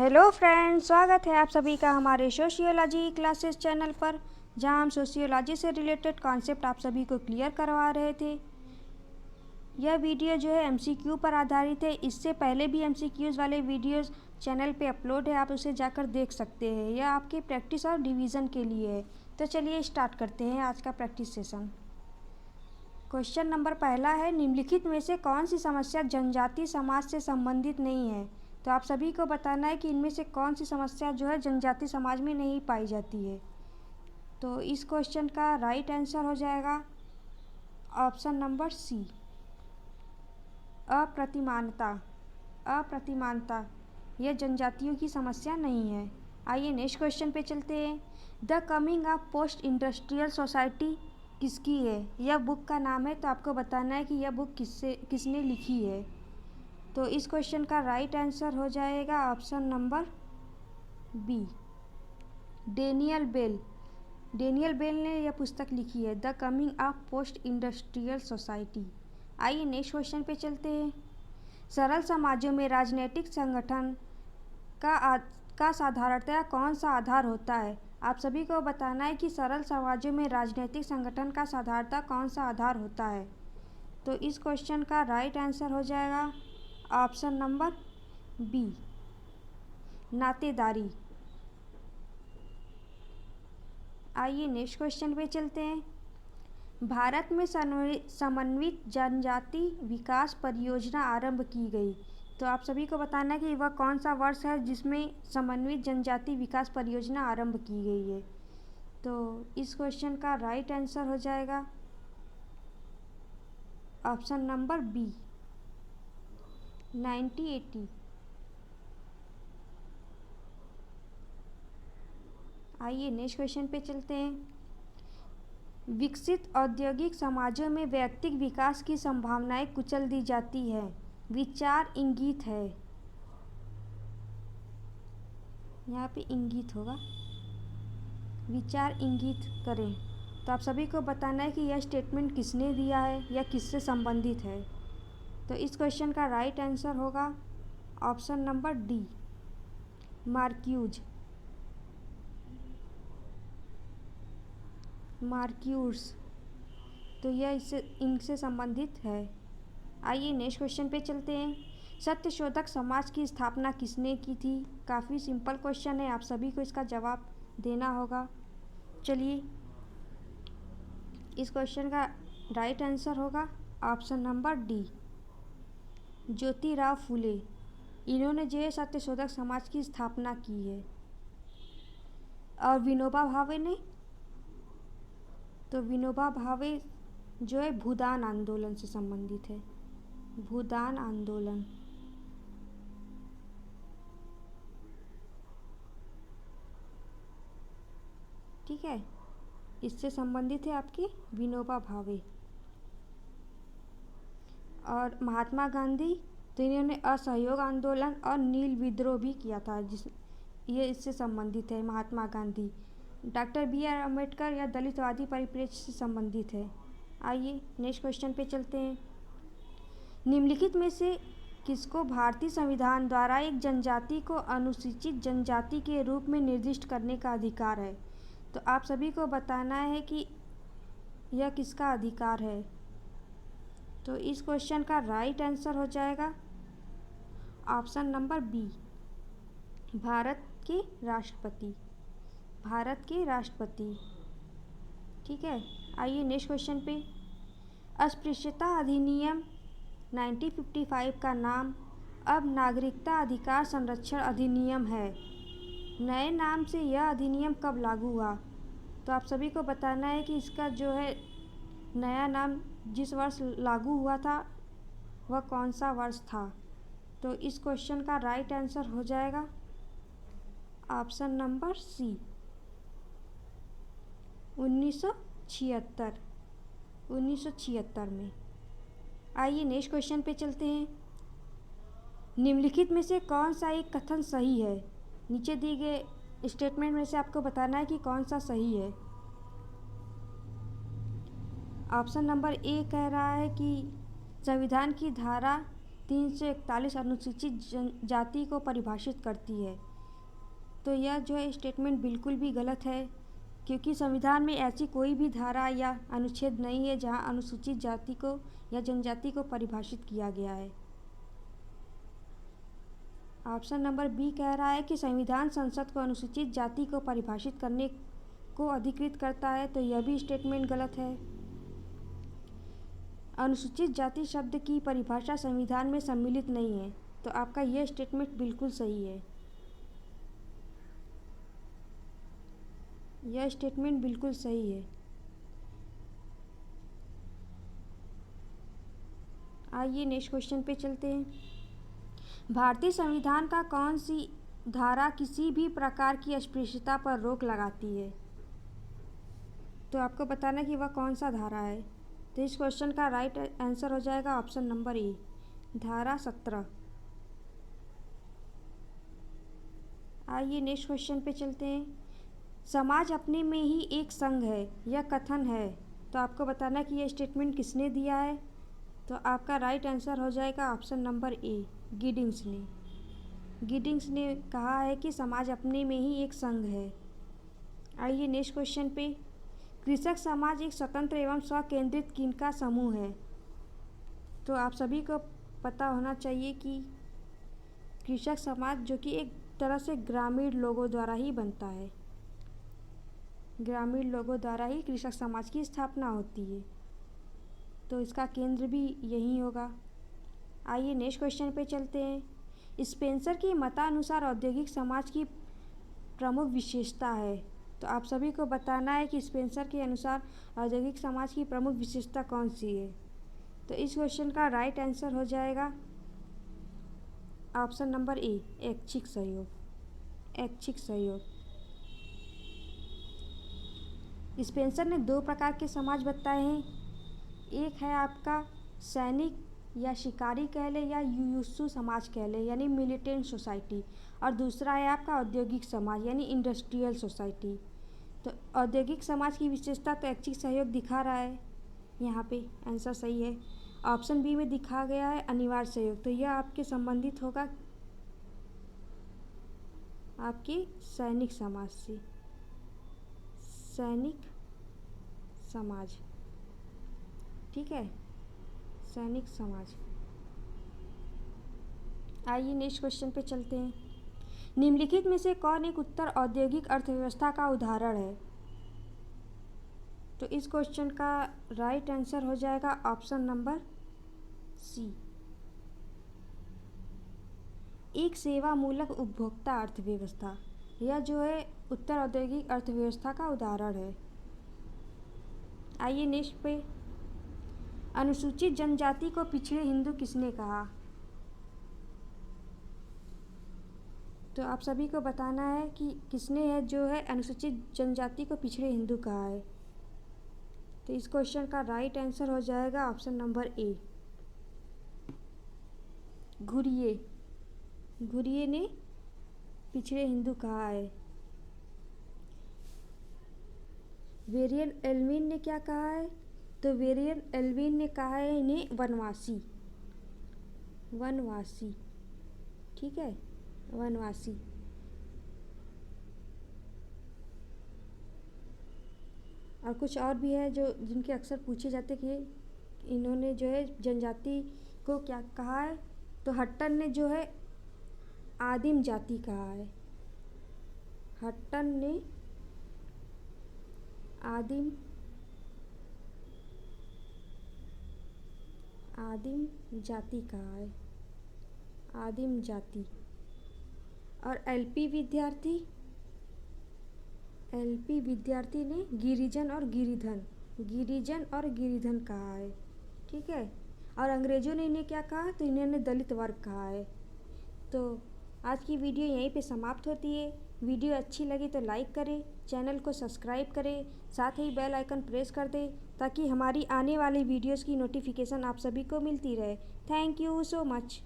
Hello friends, स्वागत है आप सभी का हमारे सोशियोलॉजी क्लासेस चैनल पर, जहां हम सोशियोलॉजी से रिलेटेड कॉन्सेप्ट आप सभी को क्लियर करवा रहे थे। यह वीडियो जो है एमसीक्यू पर आधारित है। इससे पहले भी एमसीक्यूज़ वाले वीडियोस चैनल पे अपलोड है, आप उसे जाकर देख सकते हैं। यह आपकी प्रैक्टिस और रिवीजन के लिए है। तो चलिए स्टार्ट करते हैं आज का प्रैक्टिस सेशन। क्वेश्चन नंबर पहला है, निम्नलिखित में से कौन सी समस्या जनजातीय समाज से संबंधित नहीं है? तो आप सभी को बताना है कि इनमें से कौन सी समस्या जो है जनजातीय समाज में नहीं पाई जाती है। तो इस क्वेश्चन का राइट आंसर हो जाएगा ऑप्शन नंबर सी, अप्रतिमानता। अप्रतिमानता यह जनजातियों की समस्या नहीं है। आइए नेक्स्ट क्वेश्चन पे चलते हैं। The coming of post industrial society किसकी है? यह बुक का नाम है। तो आपको बताना है कि यह बुक किसने लिखी है। तो इस क्वेश्चन का राइट आंसर हो जाएगा option number B, Daniel Bell. Daniel Bell ने यह पुस्तक लिखी है, the coming of post industrial society. आइए नेक्स्ट क्वेश्चन पे चलते हैं। सरल समाजों में राजनीतिक संगठन का साधारणतया कौन सा आधार होता है? आप सभी को बताना है कि सरल समाजों में राजनीतिक संगठन का साधारणतः कौन सा आधार होता है। तो इस क्वेश्चन का राइट आंसर हो जाएगा ऑप्शन नंबर बी, नातेदारी। आइए नेक्स्ट क्वेश्चन पे चलते हैं। भारत में समन्वित जनजाति विकास परियोजना आरंभ की गई। तो आप सभी को बताना है कि वह कौन सा वर्ष है जिसमें समन्वित जनजाति विकास परियोजना आरंभ की गई है। तो इस क्वेश्चन का राइट आंसर हो जाएगा ऑप्शन नंबर बी, 1980। आइए नेक्स्ट क्वेश्चन पे चलते हैं। विकसित औद्योगिक समाजों में व्यक्तिगत विकास की संभावनाएं कुचल दी जाती है। विचार इंगित है। यहाँ पे इंगित होगा, विचार इंगित करें। तो आप सभी को बताना है कि यह स्टेटमेंट किसने दिया है या किससे संबंधित है। तो इस क्वेश्चन का राइट आंसर होगा option number D, Marquess. Marcus, तो यह इनसे संबंधित है। आइए नेक्स्ट क्वेश्चन पे चलते हैं। सत्यशोधक समाज की स्थापना किसने की थी? काफ़ी सिंपल क्वेश्चन है, आप सभी को इसका जवाब देना होगा। चलिए, इस क्वेश्चन का राइट आंसर होगा option number D, Jyotirao Phule. इन्होंने जो है सत्यशोधक समाज की स्थापना की है। और विनोबा भावे ने, तो विनोबा भावे जो है भूदान आंदोलन से संबंधित है। भूदान आंदोलन, ठीक है, इससे संबंधित है आपके विनोबा भावे। और महात्मा गांधी, तो इन्होंने असहयोग आंदोलन और नील विद्रोह भी किया था, ये इससे संबंधित है महात्मा गांधी। डॉक्टर BR अम्बेडकर या दलितवादी परिप्रेक्ष्य से संबंधित है। आइए नेक्स्ट क्वेश्चन पे चलते हैं। निम्नलिखित में से किसको भारतीय संविधान द्वारा एक जनजाति को अनुसूचित जनजाति के रूप में निर्दिष्ट करने का अधिकार है? तो आप सभी को बताना है कि यह किसका अधिकार है। तो इस क्वेश्चन का राइट आंसर हो जाएगा ऑप्शन नंबर बी, भारत के राष्ट्रपति। भारत के राष्ट्रपति, ठीक है। आइए नेक्स्ट क्वेश्चन पे। अस्पृश्यता अधिनियम 1955 का नाम अब नागरिकता अधिकार संरक्षण अधिनियम है। नए नाम से यह अधिनियम कब लागू हुआ? तो आप सभी को बताना है कि इसका जो है नया नाम जिस वर्ष लागू हुआ था वह कौन सा वर्ष था। तो इस क्वेश्चन का राइट आंसर हो जाएगा ऑप्शन नंबर सी, 1976। 1976 में। आइए नेक्स्ट क्वेश्चन पे चलते हैं। निम्नलिखित में से कौन सा एक कथन सही है? नीचे दिए गए स्टेटमेंट में से आपको बताना है कि कौन सा सही है। ऑप्शन नंबर ए कह रहा है कि संविधान की धारा 341 अनुसूचित जनजाति को परिभाषित करती है। तो यह जो है स्टेटमेंट बिल्कुल भी गलत है, क्योंकि संविधान में ऐसी कोई भी धारा या अनुच्छेद नहीं है जहां अनुसूचित जाति को या जनजाति को परिभाषित किया गया है। ऑप्शन नंबर बी कह रहा है कि संविधान संसद को अनुसूचित जाति को परिभाषित करने को अधिकृत करता है, तो यह भी स्टेटमेंट गलत है। अनुसूचित जाति शब्द की परिभाषा संविधान में सम्मिलित नहीं है, तो आपका यह स्टेटमेंट बिल्कुल सही है। यह स्टेटमेंट बिल्कुल सही है। आइए नेक्स्ट क्वेश्चन पे चलते हैं। भारतीय संविधान का कौन सी धारा किसी भी प्रकार की अस्पृश्यता पर रोक लगाती है? तो आपको बताना कि वह कौन सा धारा है। तो इस क्वेश्चन का राइट आंसर हो जाएगा ऑप्शन नंबर ए, धारा 17। आइए नेक्स्ट क्वेश्चन पे चलते हैं। समाज अपने में ही एक संघ है, यह कथन है, तो आपको बताना कि यह स्टेटमेंट किसने दिया है। तो आपका राइट आंसर हो जाएगा ऑप्शन नंबर ए, गिडिंग्स ने। गिडिंग्स ने कहा है कि समाज अपने में ही एक संघ है। आइए नेक्स्ट क्वेश्चन पे। कृषक समाज एक स्वतंत्र एवं स्वकेंद्रित किनका समूह है? तो आप सभी को पता होना चाहिए कि कृषक समाज जो कि एक तरह से ग्रामीण लोगों द्वारा ही बनता है। ग्रामीण लोगों द्वारा ही कृषक समाज की स्थापना होती है, तो इसका केंद्र भी यही होगा। आइए नेक्स्ट क्वेश्चन पे चलते हैं। स्पेंसर की मतानुसार औद्योगिक समाज की प्रमुख विशेषता है, तो आप सभी को बताना है कि स्पेंसर के अनुसार औद्योगिक समाज की प्रमुख विशेषता कौन सी है। तो इस क्वेश्चन का राइट आंसर हो जाएगा ऑप्शन नंबर ए, ऐच्छिक सहयोग। ऐच्छिक सहयोग। स्पेंसर ने दो प्रकार के समाज बताए हैं। एक है आपका सैनिक या शिकारी कह ले या युयुत्सु समाज कह ले, यानी मिलिटेंट सोसाइटी, और दूसरा है आपका औद्योगिक समाज यानी इंडस्ट्रियल सोसाइटी। तो औद्योगिक समाज की विशेषता तो ऐच्छिक सहयोग दिखा रहा है, यहाँ पे आंसर सही है। ऑप्शन बी में दिखा गया है अनिवार्य सहयोग, तो यह आपके संबंधित होगा आपके सैनिक समाज से। सैनिक समाज, ठीक है, सैनिक समाज। आइए नेक्स्ट क्वेश्चन पे चलते हैं। निम्नलिखित में से कौन एक उत्तर औद्योगिक अर्थव्यवस्था का उदाहरण है? तो इस क्वेश्चन का राइट आंसर हो जाएगा ऑप्शन नंबर सी, एक सेवा मूलक उपभोक्ता अर्थव्यवस्था। यह जो है उत्तर औद्योगिक अर्थव्यवस्था का उदाहरण है। आइए नेक्स्ट पे। अनुसूचित जनजाति को पिछड़े हिंदू किसने कहा? तो आप सभी को बताना है कि किसने है जो है अनुसूचित जनजाति को पिछड़े हिंदू कहा है। तो इस क्वेश्चन का राइट आंसर हो जाएगा option number A, Ghurye. Ghurye ने पिछड़े हिंदू कहा है। वेरियन एल्विन ने क्या कहा है? तो वेरियन एल्विन ने कहा है इन्हें वनवासी। वनवासी, ठीक है, वनवासी। और कुछ और भी है जो जिनके अक्सर पूछे जाते कि इन्होंने जो है जनजाति को क्या कहा है। तो हट्टन ने जो है आदिम जाति कहा है। हट्टन ने आदिम जाति कहा है, आदिम जाति। और एलपी विद्यार्थी ने गिरिजन और गिरिधन कहा है, ठीक है। और अंग्रेजों ने इन्हें क्या कहा? तो इन्होंने दलित वर्ग कहा है। तो आज की वीडियो यहीं पे समाप्त होती है। वीडियो अच्छी लगी तो लाइक करें, चैनल को सब्सक्राइब करें, साथ ही बेल आइकन प्रेस कर दें ताकि हमारी आने वाली वीडियोस की नोटिफिकेशन आप सभी को मिलती रहे। Thank you so much.